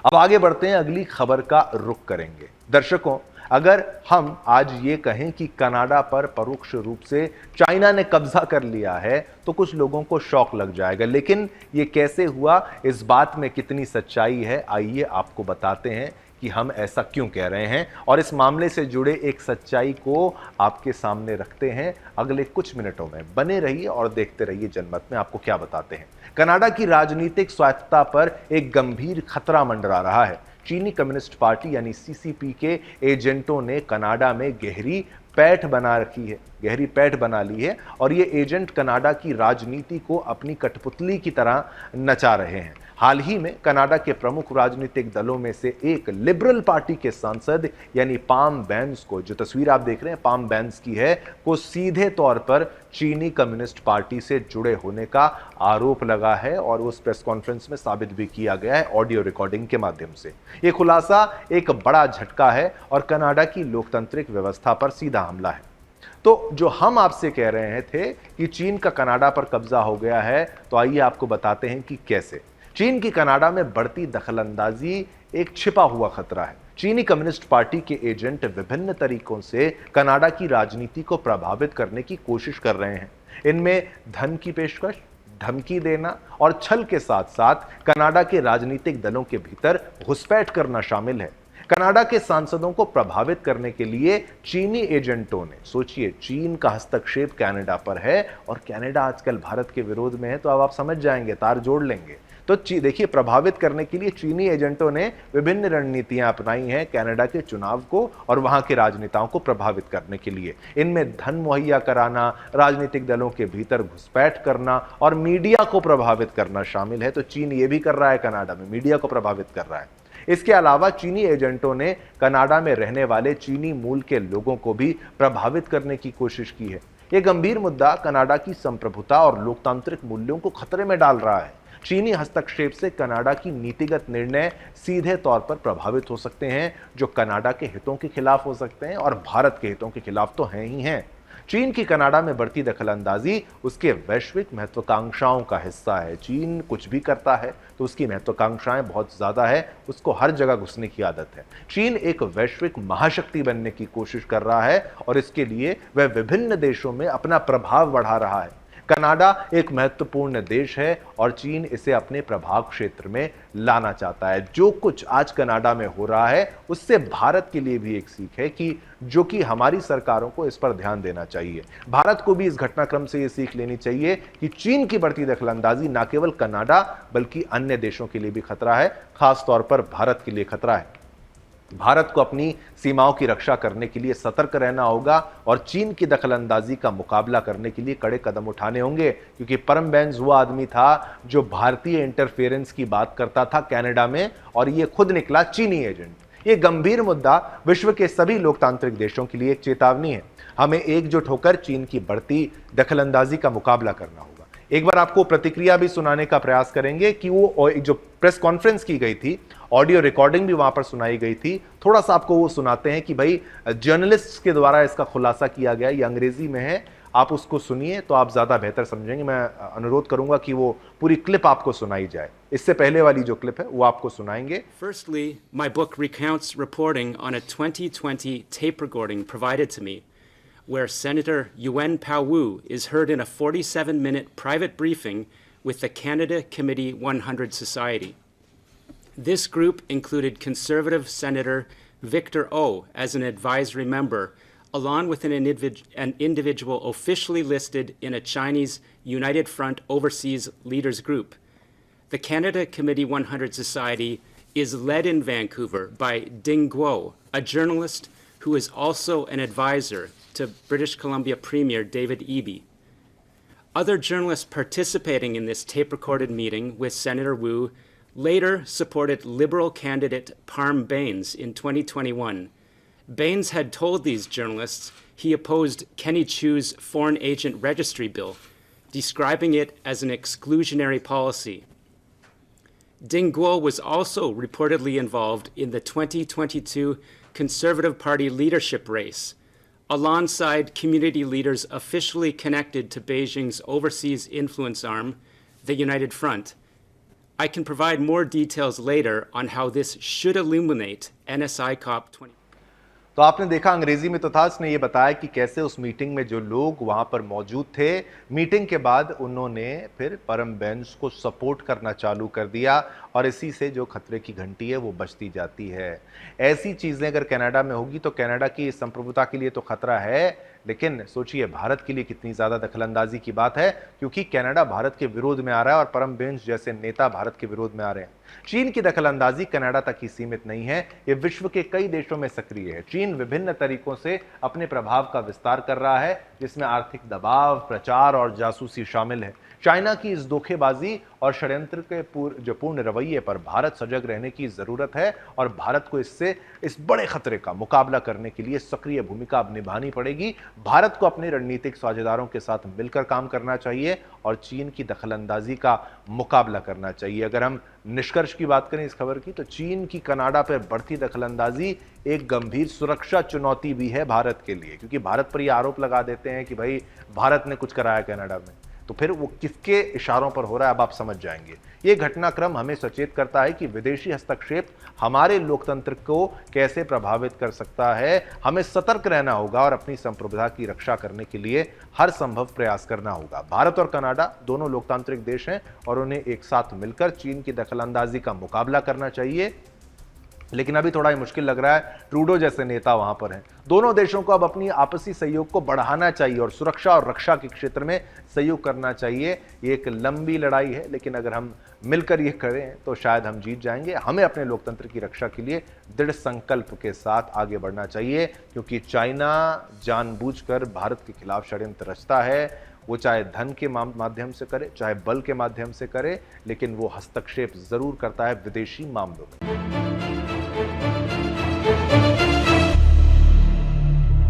अब आगे बढ़ते हैं, अगली खबर का रुख करेंगे। दर्शकों, अगर हम आज ये कहें कि कनाडा पर परोक्ष रूप से चाइना ने कब्जा कर लिया है तो कुछ लोगों को शौक लग जाएगा, लेकिन ये कैसे हुआ, इस बात में कितनी सच्चाई है, आइए आपको बताते हैं कि हम ऐसा क्यों कह रहे हैं और इस मामले से जुड़े एक सच्चाई को आपके सामने रखते हैं। अगले कुछ मिनटों में बने रहिए और देखते रहिए जनमत में आपको क्या बताते हैं। कनाडा की राजनीतिक स्वायत्तता पर एक गंभीर खतरा मंडरा रहा है। चीनी कम्युनिस्ट पार्टी यानी सीसीपी के एजेंटों ने कनाडा में गहरी पैठ बना ली है और ये एजेंट कनाडा की राजनीति को अपनी कठपुतली की तरह नचा रहे हैं। हाल ही में कनाडा के प्रमुख राजनीतिक दलों में से एक लिबरल पार्टी के सांसद यानी पाम बेंस को, जो तस्वीर आप देख रहे हैं पाम बेंस की है, को सीधे तौर पर चीनी कम्युनिस्ट पार्टी से जुड़े होने का आरोप लगा है और उस प्रेस कॉन्फ्रेंस में साबित भी किया गया है ऑडियो रिकॉर्डिंग के माध्यम से। यह खुलासा एक बड़ा झटका है और कनाडा की लोकतांत्रिक व्यवस्था पर सीधा हमला है। तो जो हम आपसे कह रहे थे कि चीन का कनाडा पर कब्जा हो गया है, तो आइए आपको बताते हैं कि कैसे। चीन की कनाडा में बढ़ती दखलंदाजी एक छिपा हुआ खतरा है। चीनी कम्युनिस्ट पार्टी के एजेंट विभिन्न तरीकों से कनाडा की राजनीति को प्रभावित करने की कोशिश कर रहे हैं। इनमें धन की पेशकश, धमकी देना और छल के साथ साथ कनाडा के राजनीतिक दलों के भीतर घुसपैठ करना शामिल है। कनाडा के सांसदों को प्रभावित करने के लिए चीनी एजेंटों ने, सोचिए, चीन का हस्तक्षेप कनाडा पर है और कनाडा आजकल भारत के विरोध में है, तो अब आप समझ जाएंगे, तार जोड़ लेंगे। तो देखिए, प्रभावित करने के लिए चीनी एजेंटों ने विभिन्न रणनीतियां अपनाई हैं कनाडा के चुनाव को और वहां के राजनेताओं को प्रभावित करने के लिए। इनमें धन मुहैया कराना, राजनीतिक दलों के भीतर घुसपैठ करना और मीडिया को प्रभावित करना शामिल है। तो चीन ये भी कर रहा है, कनाडा में मीडिया को प्रभावित कर रहा है। इसके अलावा चीनी एजेंटों ने कनाडा में रहने वाले चीनी मूल के लोगों को भी प्रभावित करने की कोशिश की है। यह गंभीर मुद्दा कनाडा की संप्रभुता और लोकतांत्रिक मूल्यों को खतरे में डाल रहा है। चीनी हस्तक्षेप से कनाडा की नीतिगत निर्णय सीधे तौर पर प्रभावित हो सकते हैं, जो कनाडा के हितों के खिलाफ हो सकते हैं और भारत के हितों के खिलाफ तो हैं ही हैं। चीन की कनाडा में बढ़ती दखलंदाजी उसके वैश्विक महत्वाकांक्षाओं का हिस्सा है। चीन कुछ भी करता है तो उसकी महत्वाकांक्षाएं बहुत ज्यादा है, उसको हर जगह घुसने की आदत है। चीन एक वैश्विक महाशक्ति बनने की कोशिश कर रहा है और इसके लिए वह विभिन्न देशों में अपना प्रभाव बढ़ा रहा है। कनाडा एक महत्वपूर्ण देश है और चीन इसे अपने प्रभाव क्षेत्र में लाना चाहता है। जो कुछ आज कनाडा में हो रहा है उससे भारत के लिए भी एक सीख है कि हमारी सरकारों को इस पर ध्यान देना चाहिए। भारत को भी इस घटनाक्रम से यह सीख लेनी चाहिए कि चीन की बढ़ती दखलंदाजी न केवल कनाडा बल्कि अन्य देशों के लिए भी खतरा है, खासतौर पर भारत के लिए खतरा है। भारत को अपनी सीमाओं की रक्षा करने के लिए सतर्क रहना होगा और चीन की दखलंदाजी का मुकाबला करने के लिए कड़े कदम उठाने होंगे, क्योंकि परम बेंस वो आदमी था जो भारतीय इंटरफेरेंस की बात करता था कनाडा में और ये खुद निकला चीनी एजेंट। ये गंभीर मुद्दा विश्व के सभी लोकतांत्रिक देशों के लिए एक चेतावनी है। हमें एकजुट होकर चीन की बढ़ती दखलंदाजी का मुकाबला करना होगा। एक बार आपको प्रतिक्रिया भी सुनाने का प्रयास करेंगे कि वो जो प्रेस कॉन्फ्रेंस की गई थी, ऑडियो रिकॉर्डिंग भी वहां पर सुनाई गई थी, थोड़ा सा आपको वो सुनाते हैं कि भाई जर्नलिस्ट के द्वारा इसका खुलासा किया गया। ये अंग्रेजी में है, आप उसको सुनिए तो आप ज्यादा बेहतर समझेंगे। मैं अनुरोध करूंगा कि वो पूरी क्लिप आपको सुनाई जाए। इससे पहले वाली जो क्लिप है वो आपको सुनाएंगे। Firstly, my book recounts reporting on a 2020 tape recording provided to me, where Senator Yuan Pao-wu is heard in a 47-minute private briefing with the Canada Committee 100 Society. This group included Conservative Senator Victor O as an advisory member, along with an individual officially listed in a Chinese United Front Overseas Leaders Group. The Canada Committee 100 Society is led in Vancouver by Ding Guo, a journalist who is also an advisor to British Columbia Premier David Eby. Other journalists participating in this tape-recorded meeting with Senator Wu later supported Liberal candidate Parm Bains in 2021. Bains had told these journalists he opposed Kenny Chu's Foreign Agent Registry Bill, describing it as an exclusionary policy. Ding Guo was also reportedly involved in the 2022 Conservative Party leadership race, alongside community leaders officially connected to Beijing's overseas influence arm, the United Front. I can provide more details later on how this should illuminate NSI COP20. तो आपने देखा अंग्रेजी में तो था, उसने ये बताया कि कैसे उस मीटिंग में जो लोग वहां पर मौजूद थे, मीटिंग के बाद उन्होंने फिर परम बेंच को सपोर्ट करना चालू कर दिया और इसी से जो खतरे की घंटी है वो बजती जाती है। ऐसी चीजें अगर कनाडा में होगी तो कनाडा की संप्रभुता के लिए तो खतरा है, लेकिन सोचिए भारत के लिए कितनी ज्यादा दखलंदाजी की बात है, क्योंकि कनाडा भारत के विरोध में आ रहा है और परम बेंच जैसे नेता भारत के विरोध में आ रहे हैं। चीन की दखलंदाजी कनाडा तक ही सीमित नहीं है, ये विश्व के कई देशों में सक्रिय है। चीन विभिन्न तरीकों से अपने प्रभाव का विस्तार कर रहा है, जिसमें आर्थिक दबाव, प्रचार और जासूसी शामिल है। चाइना की इस धोखेबाजी और षड्यंत्र के पूर्ण रवैये पर भारत सजग रहने की जरूरत है और भारत को इस बड़े खतरे का मुकाबला करने के लिए सक्रिय भूमिका अब निभानी पड़ेगी। भारत को अपने रणनीतिक साझेदारों के साथ मिलकर काम करना चाहिए और चीन की दखलंदाजी का मुकाबला करना चाहिए। अगर हम निष्कर्ष की बात करें इस खबर की, तो चीन की कनाडा पर बढ़ती दखलंदाजी एक गंभीर सुरक्षा चुनौती भी है भारत के लिए, क्योंकि भारत पर यह आरोप लगा देते हैं कि भाई भारत ने कुछ कराया कनाडा में, तो फिर वो किसके इशारों पर हो रहा है अब आप समझ जाएंगे। ये घटनाक्रम हमें सचेत करता है कि विदेशी हस्तक्षेप हमारे लोकतंत्र को कैसे प्रभावित कर सकता है। हमें सतर्क रहना होगा और अपनी संप्रभुता की रक्षा करने के लिए हर संभव प्रयास करना होगा। भारत और कनाडा दोनों लोकतांत्रिक देश हैं और उन्हें एक साथ मिलकर चीन की दखलंदाजी का मुकाबला करना चाहिए, लेकिन अभी थोड़ा ही मुश्किल लग रहा है। ट्रूडो जैसे नेता वहां पर हैं। दोनों देशों को अब अपनी आपसी सहयोग को बढ़ाना चाहिए और सुरक्षा और रक्षा के क्षेत्र में सहयोग करना चाहिए। ये एक लंबी लड़ाई है, लेकिन अगर हम मिलकर ये करें तो शायद हम जीत जाएंगे। हमें अपने लोकतंत्र की रक्षा के लिए दृढ़ संकल्प के साथ आगे बढ़ना चाहिए, क्योंकि चाइना जानबूझकर भारत के खिलाफ षड्यंत्र रचता है। वो चाहे धन के माध्यम से करे, चाहे बल के माध्यम से करे, लेकिन वो हस्तक्षेप जरूर करता है विदेशी मामलों में।